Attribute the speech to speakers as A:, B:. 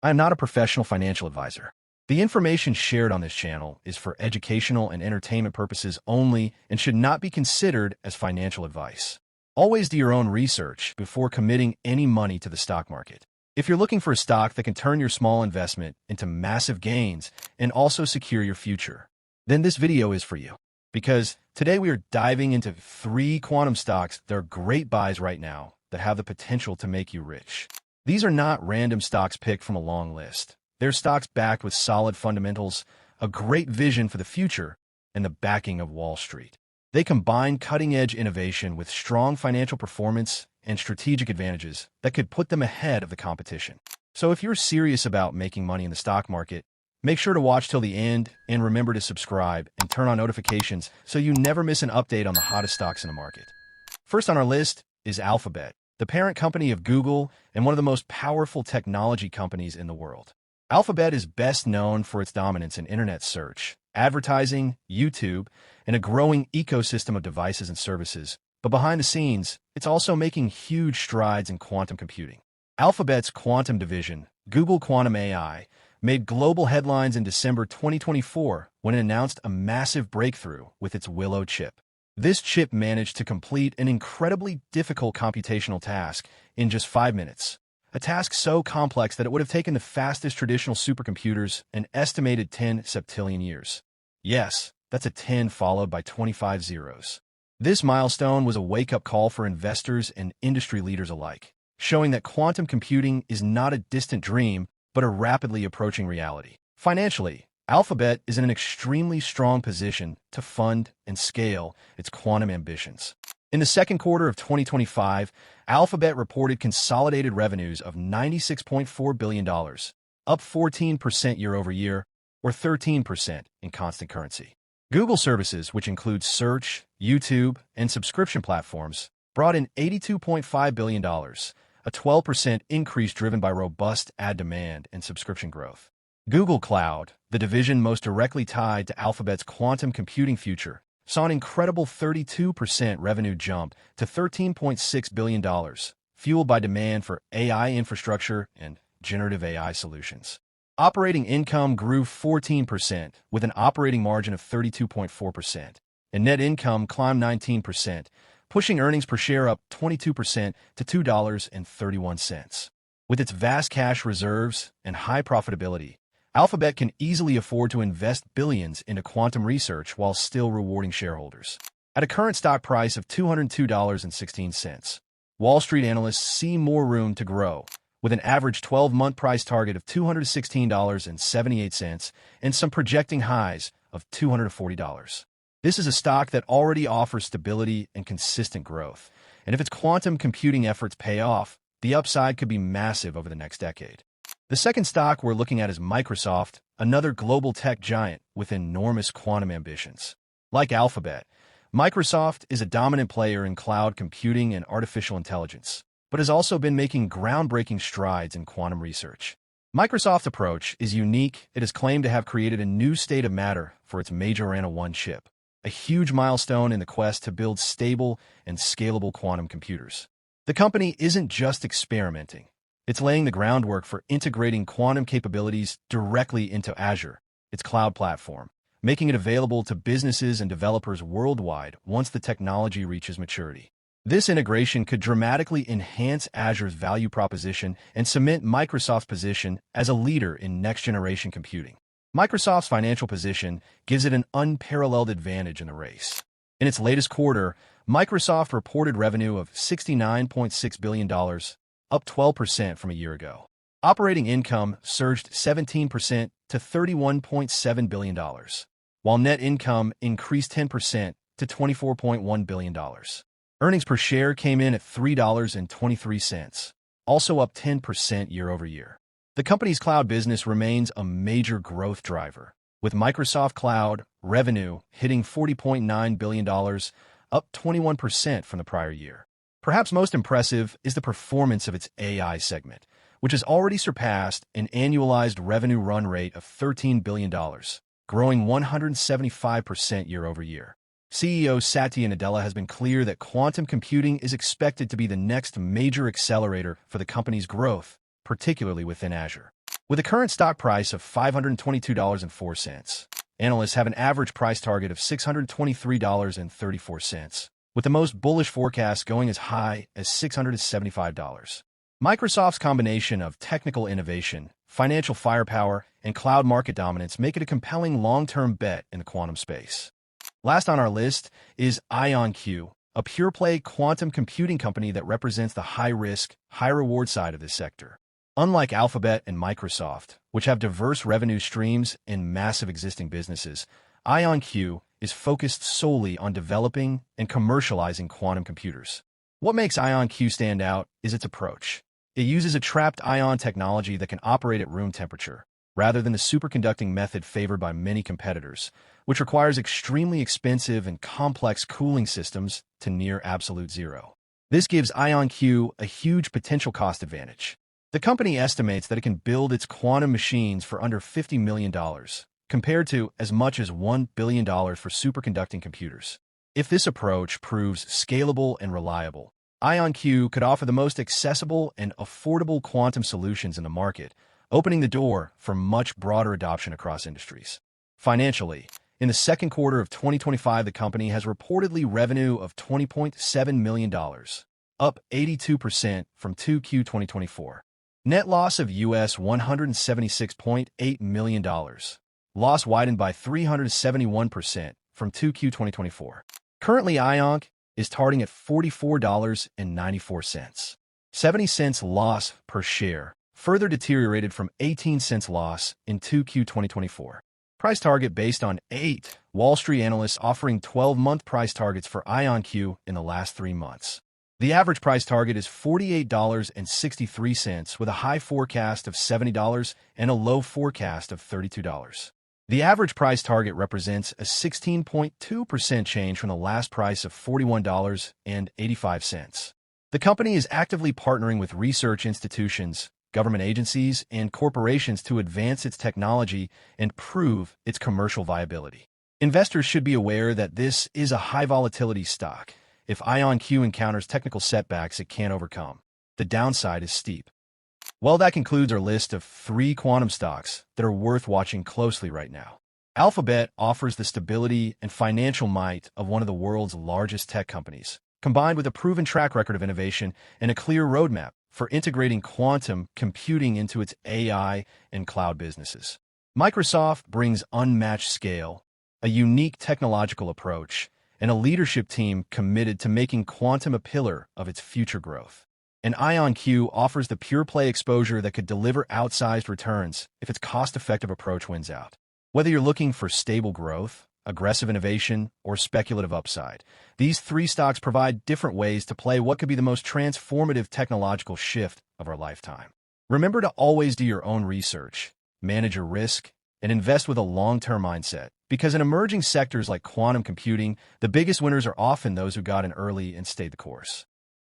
A: I am not a professional financial advisor. The information shared on this channel is for educational and entertainment purposes only and should not be considered as financial advice. Always do your own research before committing any money to the stock market. If you're looking for a stock that can turn your small investment into massive gains and also secure your future, then this video is for you. Because today we are diving into 3 quantum stocks that are great buys right now that have the potential to make you rich. These are not random stocks picked from a long list. They're stocks backed with solid fundamentals, a great vision for the future, and the backing of Wall Street. They combine cutting-edge innovation with strong financial performance and strategic advantages that could put them ahead of the competition. So if you're serious about making money in the stock market, make sure to watch till the end and remember to subscribe and turn on notifications so you never miss an update on the hottest stocks in the market. First on our list is Alphabet, the parent company of Google and one of the most powerful technology companies in the world. Alphabet is best known for its dominance in internet search, advertising, YouTube, and a growing ecosystem of devices and services. But behind the scenes, it's also making huge strides in quantum computing. Alphabet's quantum division, Google Quantum AI, made global headlines in December 2024 when it announced a massive breakthrough with its Willow chip. This chip managed to complete an incredibly difficult computational task in just 5 minutes, a task so complex that it would have taken the fastest traditional supercomputers an estimated 10 septillion years. Yes, that's a 10 followed by 25 zeros. This milestone was a wake-up call for investors and industry leaders alike, showing that quantum computing is not a distant dream, but a rapidly approaching reality. Financially, Alphabet is in an extremely strong position to fund and scale its quantum ambitions. In the second quarter of 2025, Alphabet reported consolidated revenues of $96.4 billion, up 14% year-over-year, or 13% in constant currency. Google services, which include search, YouTube, and subscription platforms, brought in $82.5 billion, a 12% increase driven by robust ad demand and subscription growth. Google Cloud, the division most directly tied to Alphabet's quantum computing future, saw an incredible 32% revenue jump to $13.6 billion, fueled by demand for AI infrastructure and generative AI solutions. Operating income grew 14%, with an operating margin of 32.4%, and net income climbed 19%, pushing earnings per share up 22% to $2.31. With its vast cash reserves and high profitability, Alphabet can easily afford to invest billions into quantum research while still rewarding shareholders. At a current stock price of $202.16, Wall Street analysts see more room to grow, with an average 12-month price target of $216.78 and some projecting highs of $240. This is a stock that already offers stability and consistent growth, and if its quantum computing efforts pay off, the upside could be massive over the next decade. The second stock we're looking at is Microsoft, another global tech giant with enormous quantum ambitions. Like Alphabet, Microsoft is a dominant player in cloud computing and artificial intelligence, but has also been making groundbreaking strides in quantum research. Microsoft's approach is unique. It is claimed to have created a new state of matter for its Majorana 1 chip, a huge milestone in the quest to build stable and scalable quantum computers. The company isn't just experimenting. It's laying the groundwork for integrating quantum capabilities directly into Azure, its cloud platform, making it available to businesses and developers worldwide once the technology reaches maturity. This integration could dramatically enhance Azure's value proposition and cement Microsoft's position as a leader in next-generation computing. Microsoft's financial position gives it an unparalleled advantage in the race. In its latest quarter, Microsoft reported revenue of $69.6 billion, up 12% from a year ago. Operating income surged 17% to $31.7 billion, while net income increased 10% to $24.1 billion. Earnings per share came in at $3.23, also up 10% year-over-year. The company's cloud business remains a major growth driver, with Microsoft Cloud revenue hitting $40.9 billion, up 21% from the prior year. Perhaps most impressive is the performance of its AI segment, which has already surpassed an annualized revenue run rate of $13 billion, growing 175% year-over-year. CEO Satya Nadella has been clear that quantum computing is expected to be the next major accelerator for the company's growth, particularly within Azure. With a current stock price of $522.04, analysts have an average price target of $623.34, with the most bullish forecast going as high as $675. Microsoft's combination of technical innovation, financial firepower, and cloud market dominance make it a compelling long-term bet in the quantum space. Last on our list is IonQ, a pure-play quantum computing company that represents the high-risk, high-reward side of this sector. Unlike Alphabet and Microsoft, which have diverse revenue streams and massive existing businesses, IonQ is focused solely on developing and commercializing quantum computers. What makes IonQ stand out is its approach. It uses a trapped ion technology that can operate at room temperature, rather than the superconducting method favored by many competitors, which requires extremely expensive and complex cooling systems to near absolute zero. This gives IonQ a huge potential cost advantage. The company estimates that it can build its quantum machines for under $50 million, compared to as much as $1 billion for superconducting computers. If this approach proves scalable and reliable, IonQ could offer the most accessible and affordable quantum solutions in the market, opening the door for much broader adoption across industries. Financially, in the second quarter of 2025, the company has reportedly revenue of $20.7 million, up 82% from 2Q 2024. Net loss of US $176.8 million. Loss widened by 371% from 2Q 2024. Currently, IonQ is starting at $44.94. 70 cents loss per share, further deteriorated from 18 cents loss in 2Q 2024. Price target based on 8 Wall Street analysts offering 12-month price targets for IonQ in the last 3 months. The average price target is $48.63, with a high forecast of $70 and a low forecast of $32. The average price target represents a 16.2% change from the last price of $41.85. The company is actively partnering with research institutions, government agencies, and corporations to advance its technology and prove its commercial viability. Investors should be aware that this is a high-volatility stock. If IonQ encounters technical setbacks it can't overcome, the downside is steep. Well, that concludes our list of 3 quantum stocks that are worth watching closely right now. Alphabet offers the stability and financial might of one of the world's largest tech companies, combined with a proven track record of innovation and a clear roadmap for integrating quantum computing into its AI and cloud businesses. Microsoft brings unmatched scale, a unique technological approach, and a leadership team committed to making quantum a pillar of its future growth. And IonQ offers the pure-play exposure that could deliver outsized returns if its cost-effective approach wins out. Whether you're looking for stable growth, aggressive innovation, or speculative upside, these 3 stocks provide different ways to play what could be the most transformative technological shift of our lifetime. Remember to always do your own research, manage your risk, and invest with a long-term mindset, because in emerging sectors like quantum computing, the biggest winners are often those who got in early and stayed the course.